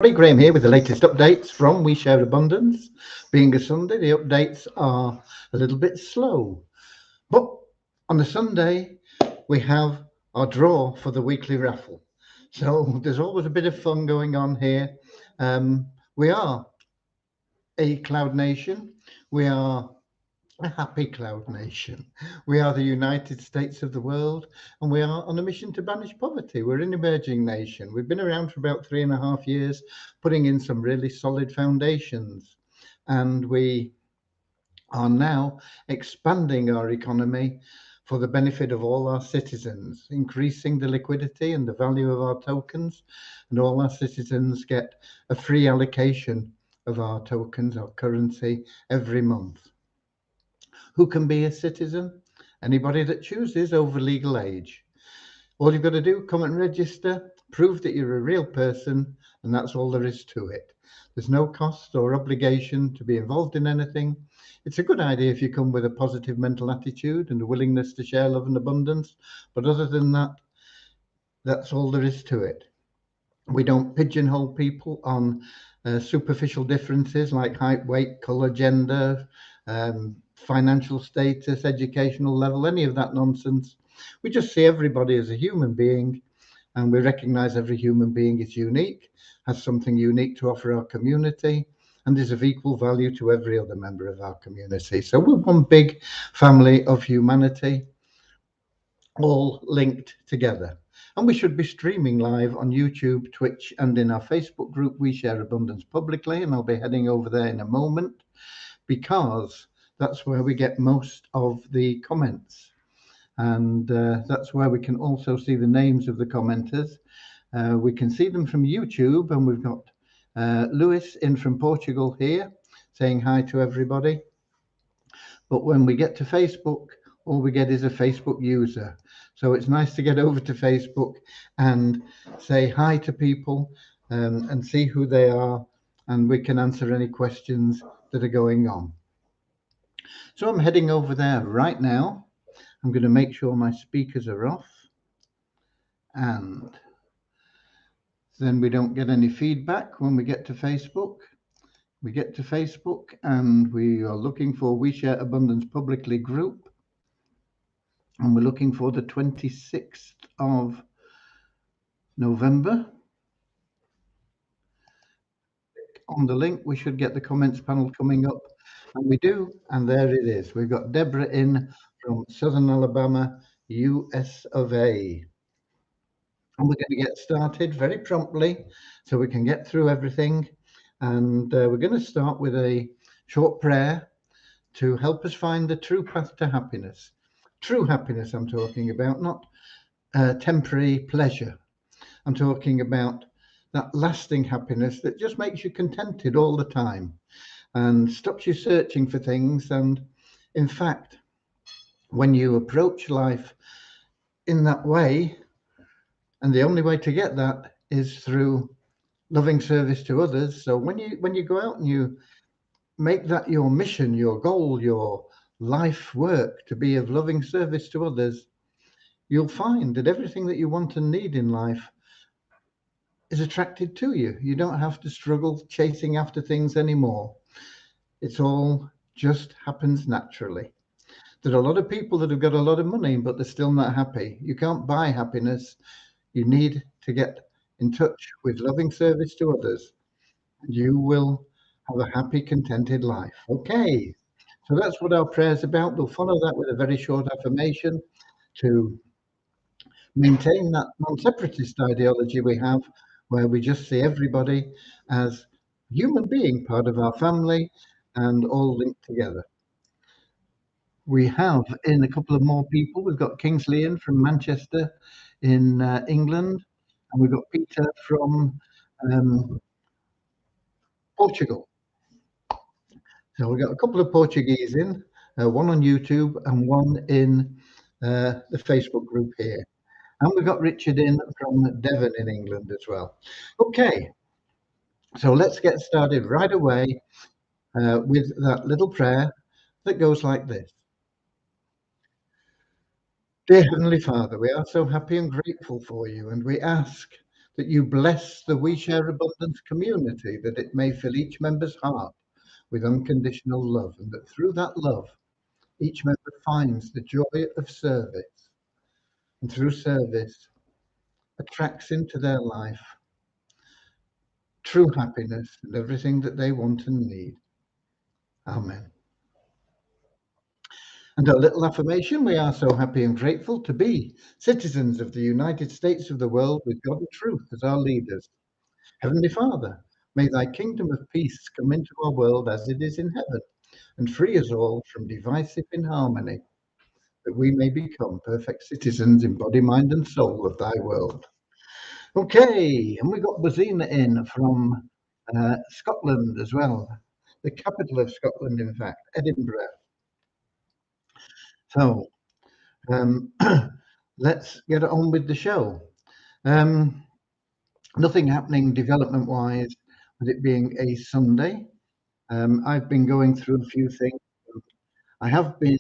Graham here with the latest updates from We Share Abundance. Being a Sunday, the updates are a little bit slow. But on a Sunday, we have our draw for the weekly raffle. So there's always a bit of fun going on here. We are a cloud nation. We are a happy cloud nation. We are the United States of the world, and we are on a mission to banish poverty. We're an emerging nation. We've been around for about 3.5 years, putting in some really solid foundations. And we are now expanding our economy for the benefit of all our citizens, increasing the liquidity and the value of our tokens, and all our citizens get a free allocation of our tokens, our currency, every month. Who can be a citizen? Anybody that chooses over legal age. All you've got to do, come and register, prove that you're a real person, and that's all there is to it. There's no cost or obligation to be involved in anything. It's a good idea if you come with a positive mental attitude and a willingness to share love and abundance. But other than that, that's all there is to it. We don't pigeonhole people on superficial differences like height, weight, colour, gender, financial status, educational level, any of that nonsense. We just see everybody as a human being, and we recognise every human being is unique, has something unique to offer our community, and is of equal value to every other member of our community. So we're one big family of humanity, all linked together. And we should be streaming live on YouTube, Twitch, and in our Facebook group, We Share Abundance Publicly. And I'll be heading over there in a moment because that's where we get most of the comments. And that's where we can also see the names of the commenters. We can see them from YouTube, and we've got Lewis in from Portugal here saying hi to everybody. But when we get to Facebook, all we get is a Facebook user. So it's nice to get over to Facebook and say hi to people and see who they are, and we can answer any questions that are going on. So I'm heading over there right now. I'm going to make sure my speakers are off, and then we don't get any feedback when we get to Facebook. We get to Facebook and we are looking for We Share Abundance Publicly group, and we're looking for the 26th of November. On the link, we should get the comments panel coming up, and we do, and there it is. We've got Deborah in from Southern Alabama, US of A. And we're going to get started very promptly so we can get through everything. And we're going to start with a short prayer to help us find the true path to happiness. True happiness, I'm talking about, not temporary pleasure. I'm talking about that lasting happiness that just makes you contented all the time and stops you searching for things. And in fact, when you approach life in that way, and the only way to get that is through loving service to others. So when you go out and you make that your mission, your goal, your life work to be of loving service to others, you'll find that everything that you want and need in life is attracted to you. You don't have to struggle chasing after things anymore. It's all just happens naturally. There are a lot of people that have got a lot of money, but they're still not happy. You can't buy happiness. You need to get in touch with loving service to others. You will have a happy, contented life. Okay, so that's what our prayer is about. We'll follow that with a very short affirmation to maintain that non-separatist ideology we have, where we just see everybody as human being, part of our family, and all linked together. We have in a couple of more people. We've got Kingsley in from Manchester in England, and we've got Peter from Portugal. So we've got a couple of Portuguese in, one on YouTube and one in the Facebook group here. And we've got Richard in from Devon in England as well. Okay, so let's get started right away with that little prayer that goes like this. Dear Heavenly Father, we are so happy and grateful for you, and we ask that you bless the We Share Abundance community, that it may fill each member's heart with unconditional love, and that through that love, each member finds the joy of service, and through service, attracts into their life true happiness and everything that they want and need. Amen. And our little affirmation: we are so happy and grateful to be citizens of the United States of the world with God and truth as our leaders. Heavenly Father, may thy kingdom of peace come into our world as it is in heaven, and free us all from divisive inharmony, that we may become perfect citizens in body, mind, and soul of thy world. Okay, and we got Buzina in from Scotland as well, the capital of Scotland, in fact, Edinburgh. So um, let's get on with the show. Nothing happening development-wise, with it being a Sunday. I've been going through a few things. I have been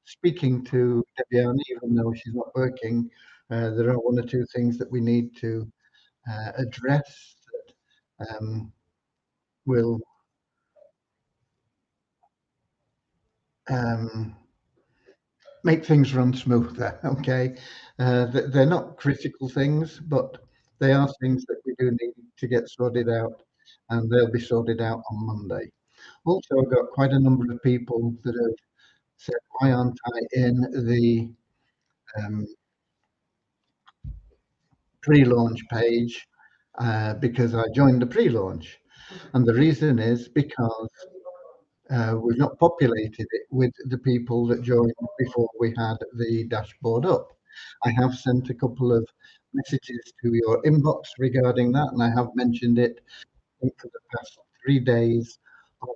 speaking to Debian, even though she's not working. There are one or two things that we need to address that will make things run smoother. Okay, they're not critical things, but they are things that we do need to get sorted out, and they'll be sorted out on Monday. Also, I've got quite a number of people that have said, why aren't I in the um, pre-launch page? Because I joined the pre-launch, and the reason is because we've not populated it with the people that joined before we had the dashboard up. I have sent a couple of messages to your inbox regarding that, and I have mentioned it, I think, for the past 3 days on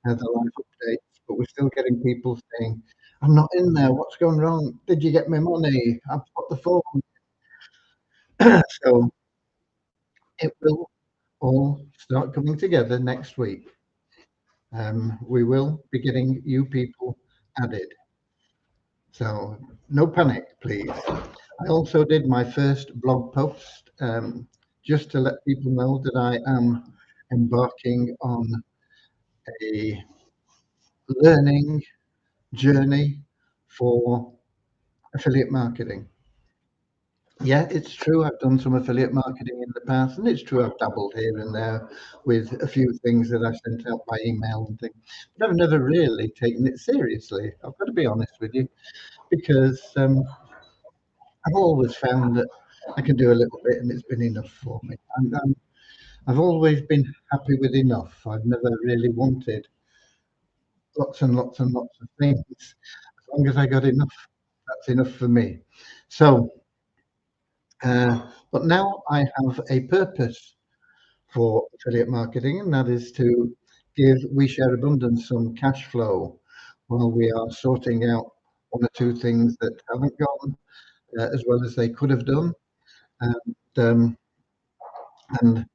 the live updates, but we're still getting people saying, I'm not in there, what's going wrong? Did you get my money? I've got the form. So it will all start coming together next week. We will be getting you people added. So no panic, please. I also did my first blog post just to let people know that I am embarking on a learning journey for affiliate marketing. Yeah, it's true. I've done some affiliate marketing in the past, and it's true I've dabbled here and there with a few things that I sent out by email and things. But I've never really taken it seriously. I've got to be honest with you, because I've always found that I can do a little bit, and it's been enough for me. I've always been happy with enough. I've never really wanted lots and lots and lots of things. As long as I got enough, that's enough for me. So, but now I have a purpose for affiliate marketing, and that is to give We Share Abundance some cash flow while we are sorting out one or two things that haven't gone as well as they could have done. And, and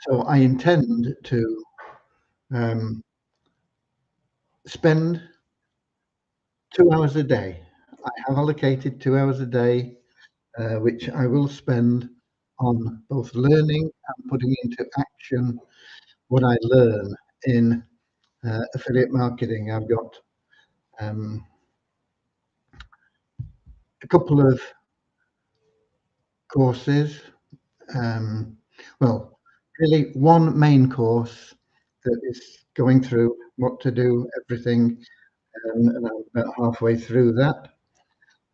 so I intend to spend 2 hours a day. I have allocated 2 hours a day, which I will spend on both learning and putting into action what I learn in affiliate marketing. I've got a couple of courses. Well, really one main course that is going through what to do, everything, and I'm about halfway through that.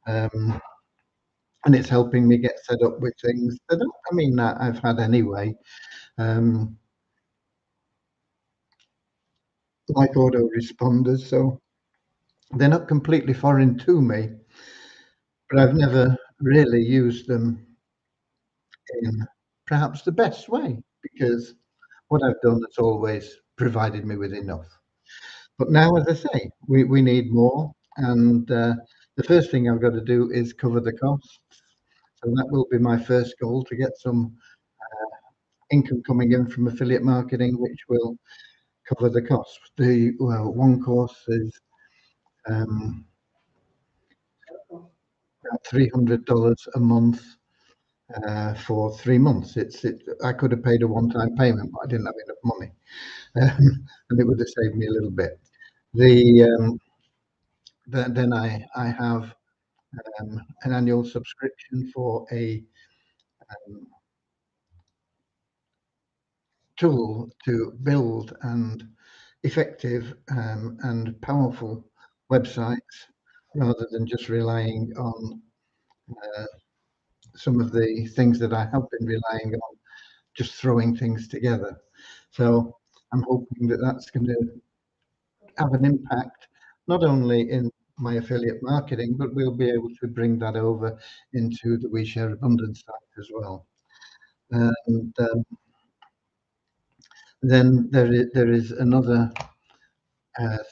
And it's helping me get set up with things that, I mean, that I've had anyway, like autoresponders. So they're not completely foreign to me, but I've never really used them in perhaps the best way, because what I've done has always provided me with enough. But now, as I say, we need more. And the first thing I've got to do is cover the costs. So that will be my first goal, to get some income coming in from affiliate marketing, which will cover the costs. The one course is about $300 a month, for 3 months. I could have paid a one-time payment, but I didn't have enough money, and it would have saved me a little bit. The then I have an annual subscription for a um, tool to build and effective and powerful websites, rather than just relying on uh, some of the things that I have been relying on, just throwing things together. So I'm hoping that that's going to have an impact, not only in my affiliate marketing, but we'll be able to bring that over into the We Share Abundance site as well. And then there is another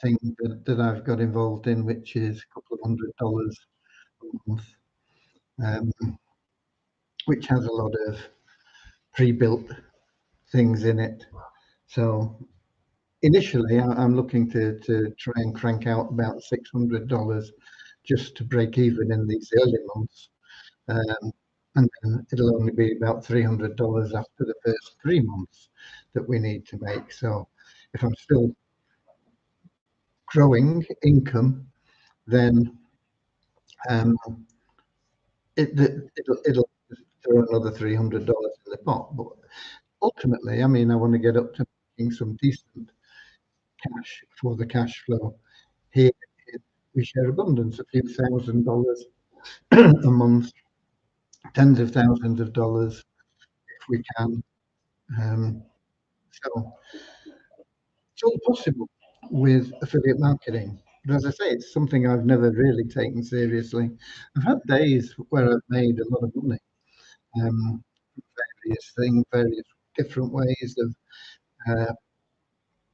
thing that I've got involved in, which is a couple of $100 a month, um, which has a lot of pre-built things in it. So initially, I'm looking to try and crank out about $600 just to break even in these early months. And then it'll only be about $300 after the first 3 months that we need to make. So if I'm still growing income, then um, it'll throw another $300 in the pot. But ultimately, I mean, I want to get up to making some decent cash for the cash flow here. We share abundance, a few $1,000s a month, tens of thousands of dollars if we can. Um, so it's all possible with affiliate marketing. But as I say, it's something I've never really taken seriously. I've had days where I've made a lot of money, um, various things, various different ways of uh,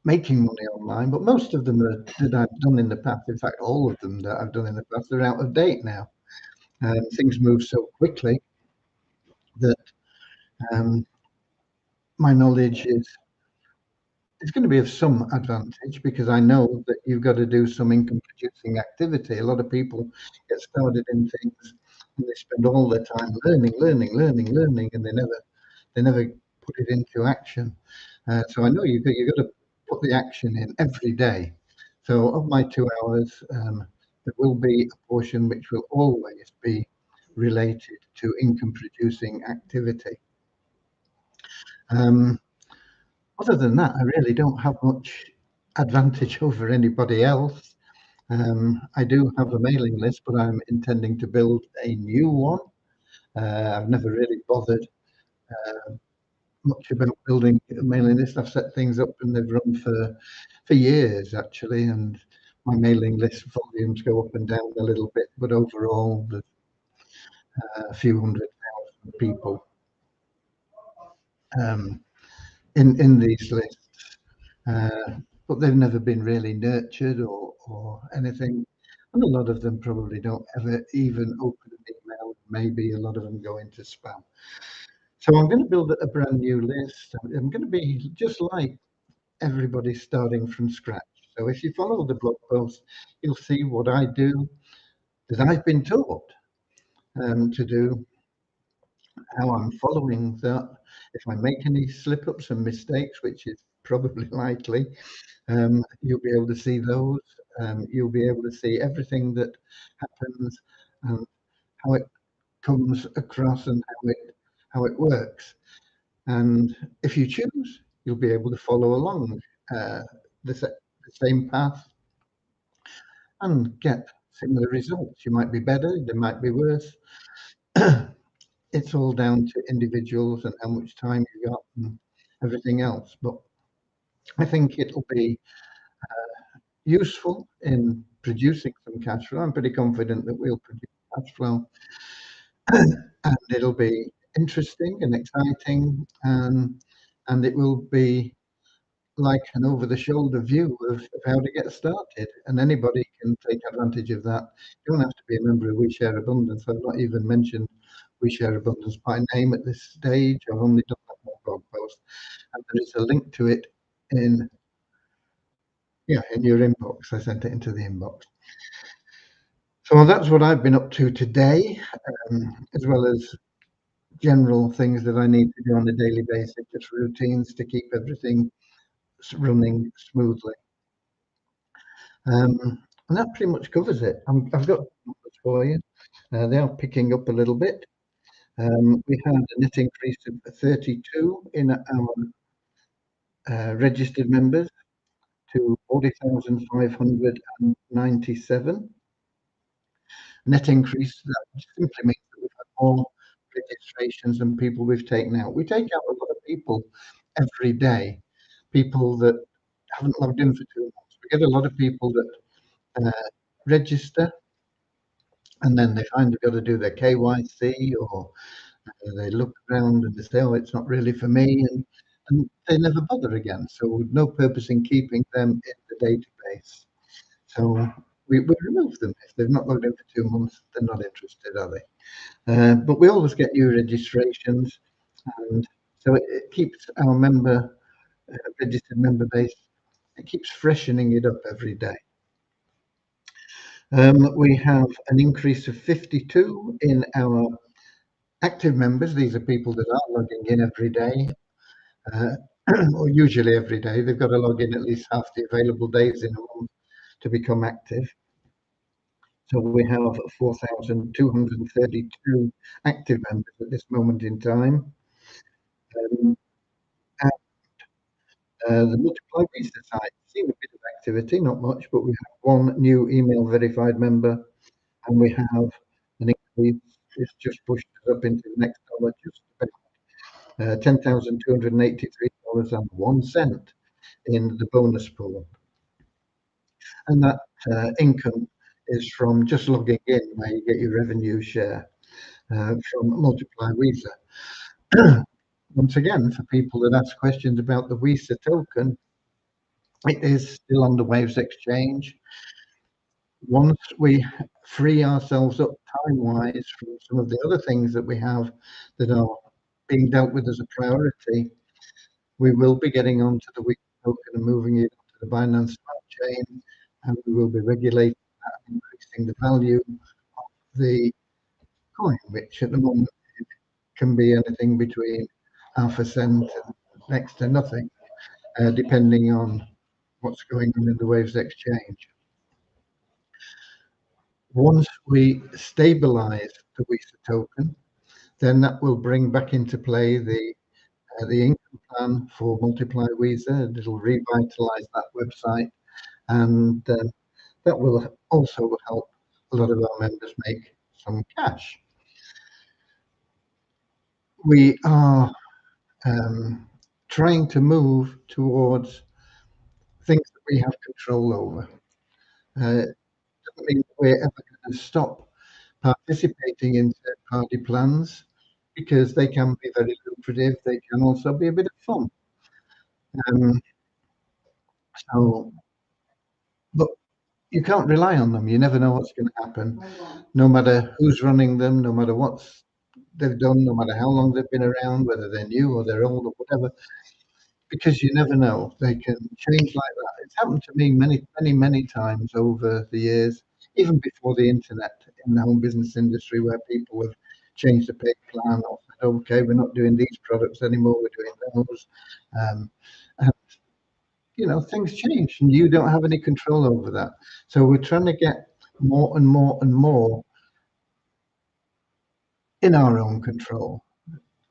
making money online. But most of them that I've done in the past, in fact, all of them that I've done in the past, are out of date now. Things move so quickly that um, my knowledge is it's going to be of some advantage, because I know that you've got to do some income producing activity. A lot of people get started in things and they spend all their time learning, and they never put it into action. So I know you've got to put the action in every day. So of my 2 hours, there will be a portion which will always be related to income producing activity. Um, Other than that, I really don't have much advantage over anybody else. I do have a mailing list, but I'm intending to build a new one. I've never really bothered much about building a mailing list. I've set things up and they've run for years actually, and my mailing list volumes go up and down a little bit, but overall, there's a few 100,000 people um, in these lists. But they've never been really nurtured or anything. And a lot of them probably don't ever even open an email. Maybe a lot of them go into spam. So I'm going to build a brand new list. I'm going to be just like everybody starting from scratch. So if you follow the blog post, you'll see what I do that I've been taught to do, how I'm following that. If I make any slip ups and mistakes, which is probably likely, you'll be able to see those. You'll be able to see everything that happens and how it comes across and how it works. And if you choose, you'll be able to follow along uh, the same path and get similar results. You might be better, they might be worse. It's all down to individuals and how much time you got and everything else. But I think it'll be useful in producing some cash flow. I'm pretty confident that we'll produce cash flow, and it'll be interesting and exciting, and it will be like an over-the-shoulder view of how to get started, and anybody can take advantage of that. You don't have to be a member of We Share Abundance. I've not even mentioned We Share Abundance by name at this stage. I've only done that one blog post, and there is a link to it in in your inbox. I sent it into the inbox. So that's what I've been up to today, as well as general things that I need to do on a daily basis, just routines to keep everything running smoothly. And that pretty much covers it. I've got numbers for you. They are picking up a little bit. We had a net increase of 32 in our registered members to 40,597. Net increase, that simply means that we've had more registrations than people we've taken out. We take out a lot of people every day, people that haven't logged in for 2 months. We get a lot of people that register and then they find they've got to do their KYC, or they look around and they say, oh, it's not really for me, and they never bother again. So no purpose in keeping them in the database. So we remove them. If they've not logged in for 2 months, they're not interested, are they? But we always get new registrations, and so it keeps our registered member base, it keeps freshening it up every day. We have an increase of 52 in our active members. These are people that are logging in every day, or usually every day. They've got to log in at least half the available days in a month to become active. So we have 4,232 active members at this moment in time. The Multiply Visa site seen a bit of activity, not much, but we have one new email verified member, and we have an increase. It's just pushed us up into the next dollar, just about $10,283.01 in the bonus pool, and that income is from just logging in, where you get your revenue share from Multiply Visa. Once again, for people that ask questions about the Visa token, it is still on the Waves Exchange. Once we free ourselves up time-wise from some of the other things that we have that are being dealt with as a priority, we will be getting onto the Visa token and moving it onto the Binance Smart Chain, and we will be regulating that and increasing the value of the coin, which at the moment can be anything between half a cent and next to nothing, depending on what's going on in the Waves Exchange. Once we stabilize the Visa token, then that will bring back into play the income plan for Multiply Visa. It'll revitalize that website, and that will also help a lot of our members make some cash. We are trying to move towards things that we have control over. Doesn't mean we're ever going to stop participating in third-party plans, because they can be very lucrative. They can also be a bit of fun. Um, so, but you can't rely on them. You never know what's going to happen, no matter who's running them, no matter what they've done, no matter how long they've been around, whether they're new or they're old or whatever, because you never know. They can change like that. It's happened to me many times over the years, even before the internet, in the home business industry, where people have changed the pay plan or said, okay, we're not doing these products anymore, we're doing those. And things change and you don't have any control over that. So we're trying to get more and more and more in our own control,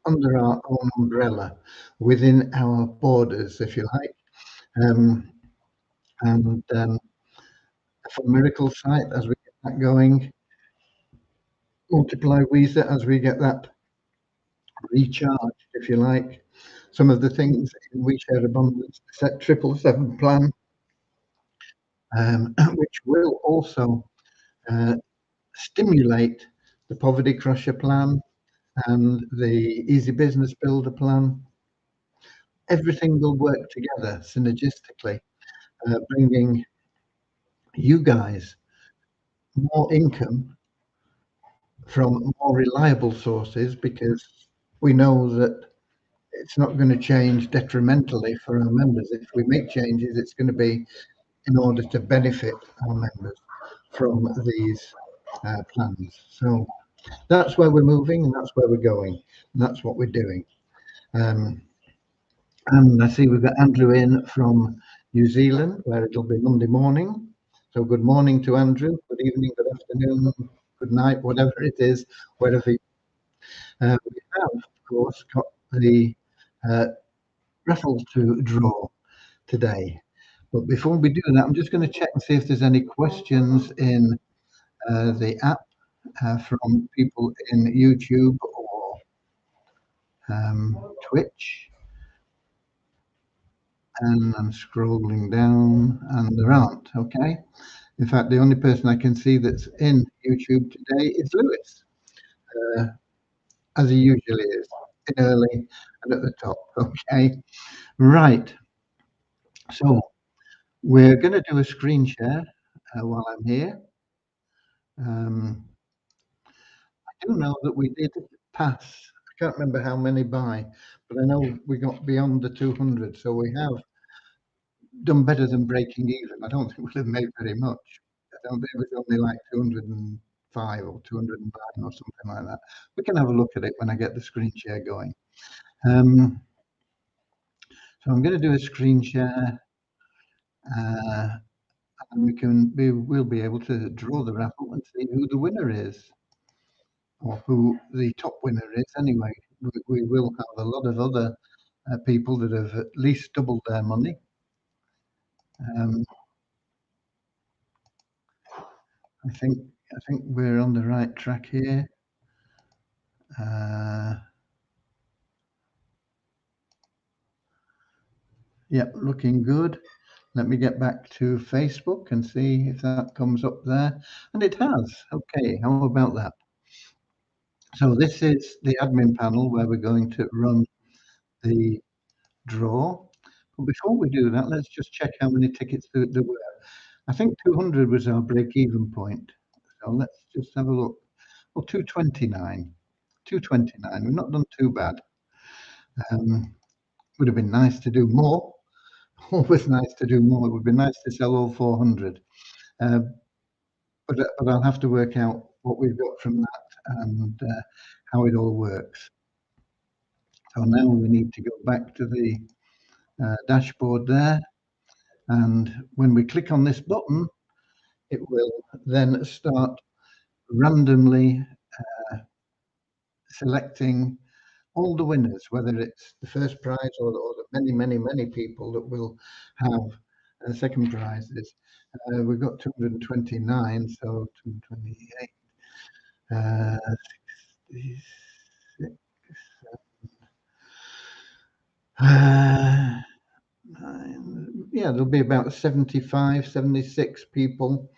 under our own umbrella, within our borders, if you like. And for Miracle Site, as we get that going, Multiply Visa, as we get that recharged, if you like. Some of the things in We Share Abundance, set 777 plan, which will also stimulate the Poverty Crusher plan and the Easy Business Builder plan. Everything will work together synergistically, bringing you guys more income from more reliable sources, because we know that it's not going to change detrimentally for our members. If we make changes, it's going to be in order to benefit our members from these plans. So That's where we're moving, and that's where we're going, and that's what we're doing. Um, and I see we've got Andrew in from New Zealand, where it'll be Monday morning. So good morning to Andrew. Good evening, good afternoon, good night, whatever it is, wherever. We have, of course, got the uh, raffle to draw today. But before we do that, I'm just going to check and see if there's any questions in the app from people in YouTube or Twitch. And I'm scrolling down, and there aren't. Okay. In fact, the only person I can see that's in YouTube today is Lewis, uh, as he usually is, in early and at the top. Okay. Right. So we're going to do a screen share while I'm here. I do know that we did pass. I can't remember how many by, but I know we got beyond the 200. So we have done better than breaking even. I don't think we'll have made very much. I don't think it was only like 205 or 209 or something like that. We can have a look at it when I get the screen share going. So I'm going to do a screen share, and we'll be able to draw the raffle and see who the winner is, or who the top winner is. Anyway, we will have a lot of other people that have at least doubled their money. I think we're on the right track here. Yep, looking good. Let me get back to Facebook and see if that comes up there. And it has. Okay, how about that? So this is the admin panel where we're going to run the draw. But before we do that, let's just check how many tickets there were. I think 200 was our break-even point. So let's just have a look. Well, 229. 229. We've not done too bad. Would have been nice to do more. Always nice to do more. It would be nice to sell all 400. But I'll have to work out what we've got from that and how it all works. So now we need to go back to the dashboard there. And when we click on this button, it will then start randomly selecting all the winners, whether it's the first prize or the many people that will have second prizes. We've got 229, so 228, 66, yeah, there'll be about 75, 76 people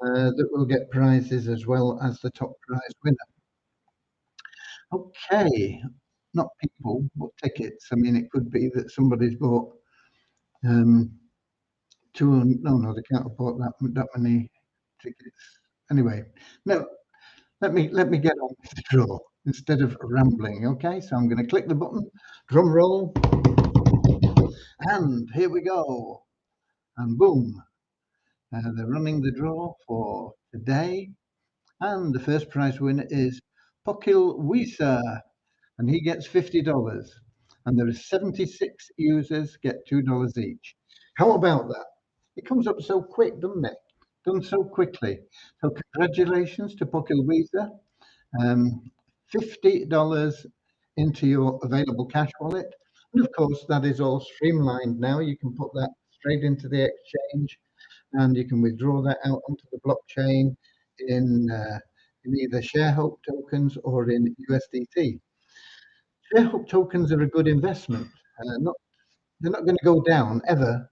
that will get prizes as well as the top prize winner. Okay, not people, but tickets. I mean, it could be that somebody's bought no, they can't have bought that many tickets. Anyway, no, let me get on with the draw instead of rambling. Okay, so I'm going to click the button, drum roll, and here we go, and boom, they're running the draw for today, and the first prize winner is Pokil Wisa, and he gets $50. And there are 76 users get $2 each. How about that? It comes up so quick, doesn't it? Done so quickly. So congratulations to Pokil Visa. $50 into your available cash wallet. And of course, that is all streamlined now. You can put that straight into the exchange and you can withdraw that out onto the blockchain in either Sharehope tokens or in USDT. Sharehope tokens are a good investment. They're not going to go down ever,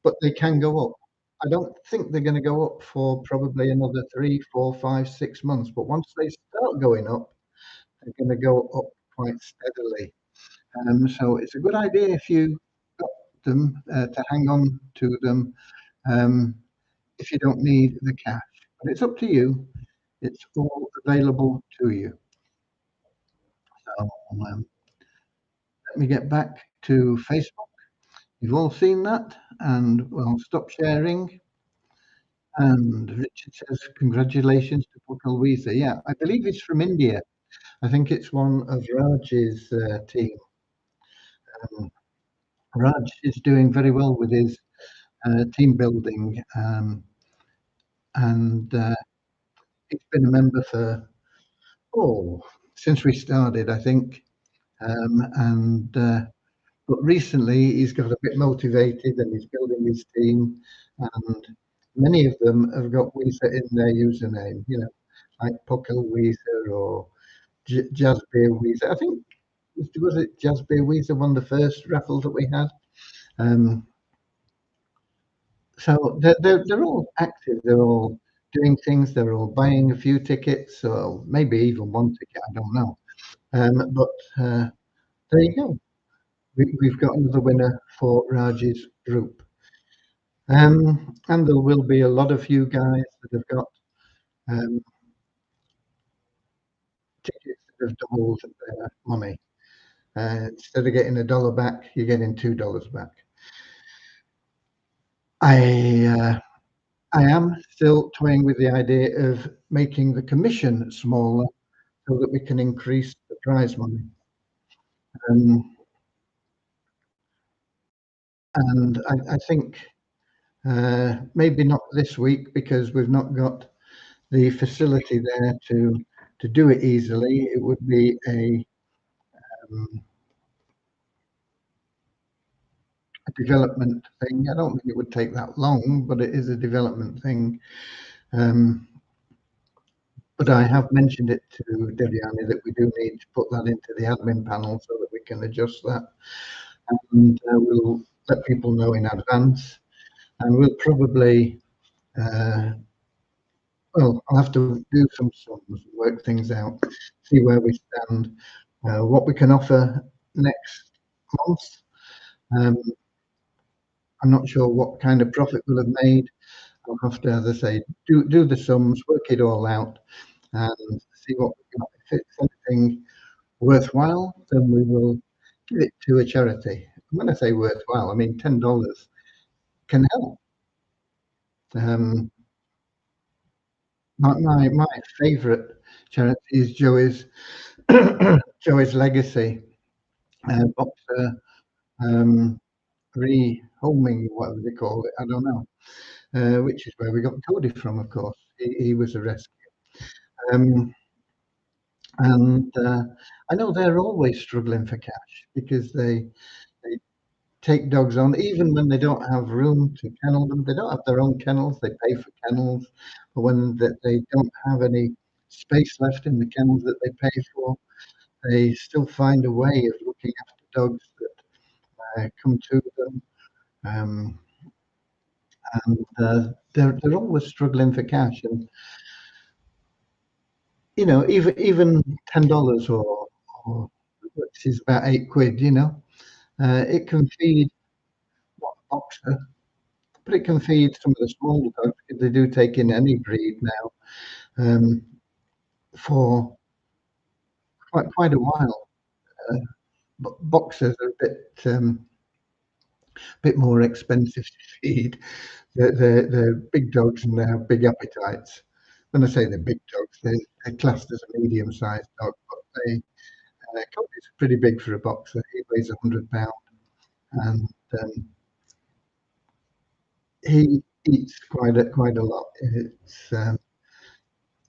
but they can go up. I don't think they're going to go up for probably another 3, 4, 5, 6 months. But once they start going up, they're going to go up quite steadily. So it's a good idea if you got them to hang on to them if you don't need the cash. But it's up to you. It's all available to you. So let me get back to Facebook. You've all seen that, and we'll stop sharing. And Richard says, congratulations to Pukal Weezer. Yeah, I believe he's from India. I think it's one of Raj's team. Um, Raj is doing very well with his team building, and he's been a member for, oh, since we started, I think. And But recently he's got a bit motivated and he's building his team, and many of them have got Weezer in their username, like Puckle Weezer or Jazzbeer Weezer. I think, was it Jazzbeer Weezer, one of the first raffles that we had? Um, so they're all active, they're all doing things, they're all buying a few tickets, or maybe even one ticket, I don't know. But there you go. We've got another winner for Raj's group. And there will be a lot of you guys that have got um, tickets that have doubled their money. Instead of getting $1 back, you're getting $2 back. I I am still toying with the idea of making the commission smaller so that we can increase the prize money. Um, and I think maybe not this week because we've not got the facility there to do it easily. It would be um, a development thing. I don't think it would take that long, but it is a development thing. Um, but I have mentioned it to Deviani that we do need to put that into the admin panel so that we can adjust that, and we'll let people know in advance. And we'll probably, uh, well, I'll have to do some sums, work things out, see where we stand, what we can offer next month. Um, I'm not sure what kind of profit we'll have made. I'll have to, as I say, do the sums, work it all out, and see what we got. If it's anything worthwhile, then we will give it to a charity. When I say worthwhile, I mean $10 can help. Um, my favourite charity is Joey's Joey's Legacy boxer rehoming, whatever they call it. I don't know. Which is where we got Cody from, of course. He was a rescue. Um, and I know they're always struggling for cash because they take dogs on, even when they don't have room to kennel them. They don't have their own kennels, they pay for kennels. But when they don't have any space left in the kennels that they pay for, they still find a way of looking after dogs that come to them. Um, and they're always struggling for cash. And even $10 or which is about £8, it can feed what a boxer, but it can feed some of the smaller dogs because they do take in any breed now um, for quite a while. Uh, but boxers are a bit more expensive to feed. They're big dogs and they have big appetites. When I say they're big dogs, they're classed as a medium-sized dog, but Cody's pretty big for a boxer. He weighs 100 pounds, and he eats quite a lot.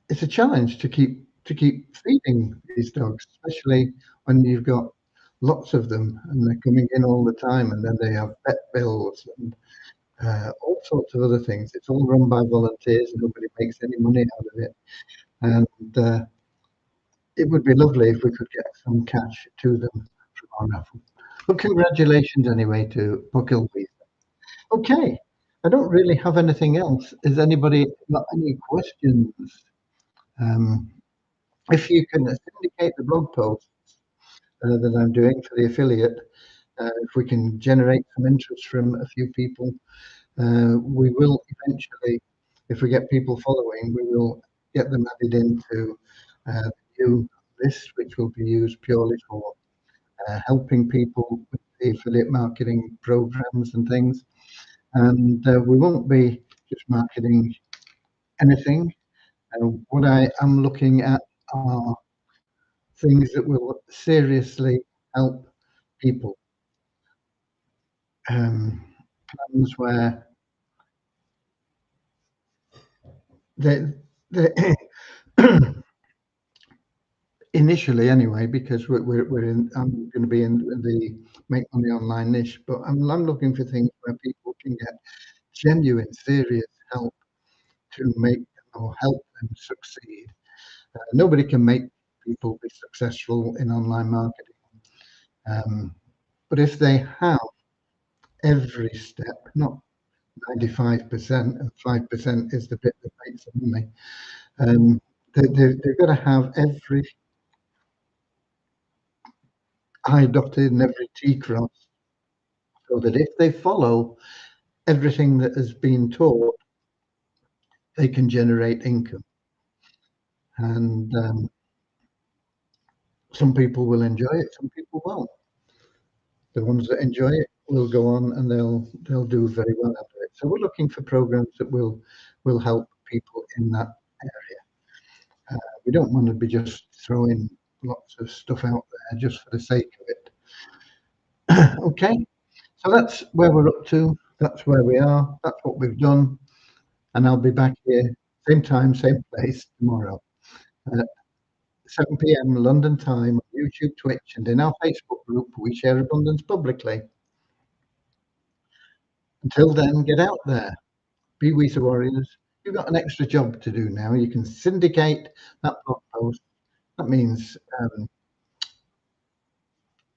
It's a challenge to keep feeding these dogs, especially when you've got lots of them and they're coming in all the time, and then they have vet bills and all sorts of other things. It's all run by volunteers. Nobody makes any money out of it, and it would be lovely if we could get some cash to them from our raffle. But congratulations anyway to Puckle. Okay, I don't really have anything else. Has anybody got any questions? Um, if you can syndicate the blog posts that I'm doing for the affiliate, if we can generate some interest from a few people, we will eventually, if we get people following, we will get them added into the new list, which will be used purely for helping people with the affiliate marketing programs and things. And we won't be just marketing anything. What I am looking at are things that will seriously help people. Plans where they, they initially anyway, because we're in, I'm going to be in the make money online niche, but I'm looking for things where people can get genuine, serious help to make or help them succeed. Nobody can make people be successful in online marketing, um, but if they have every step, not 95%, and 5% is the bit that makes the money. They've got to have every I dotted and every T crossed, so that if they follow everything that has been taught, they can generate income. And some people will enjoy it, some people won't. The ones that enjoy it will go on and they'll do very well after it. So we're looking for programs that will help people in that area. We don't want to be just throwing lots of stuff out there just for the sake of it. Okay, so that's where we're up to. That's where we are. That's what we've done. And I'll be back here, same time, same place tomorrow at 7 p.m. London time on YouTube, Twitch, and in our Facebook group. We share abundance publicly. Until then, get out there, be We the Warriors. You've got an extra job to do now. You can syndicate that blog post. That means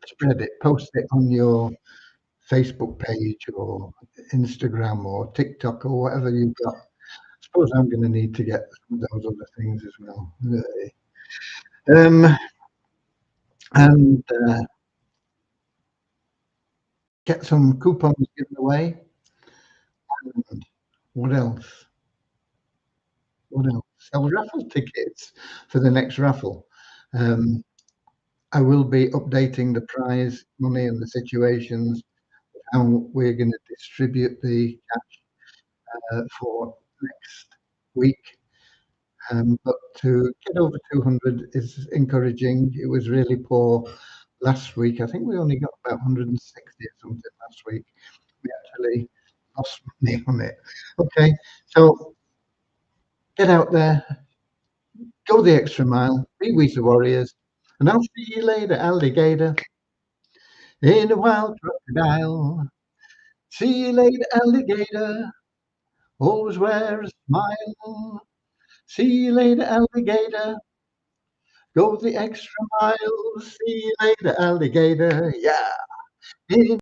spread it, post it on your Facebook page or Instagram or TikTok or whatever you've got. I suppose I'm going to need to get some of those other things as well. Um, and get some coupons given away. And what else? What else? Sell raffle tickets for the next raffle. Um, I will be updating the prize money and the situations, how we're going to distribute the cash for next week. But to get over 200 is encouraging. It was really poor last week. I think we only got about 160 or something last week. We actually lost money on it. Okay, so get out there, go the extra mile, be We the Warriors, and I'll see you later, alligator, in a wild crocodile. See you later, alligator, always wear a smile. See you later, alligator, go the extra mile. See you later, alligator, yeah. In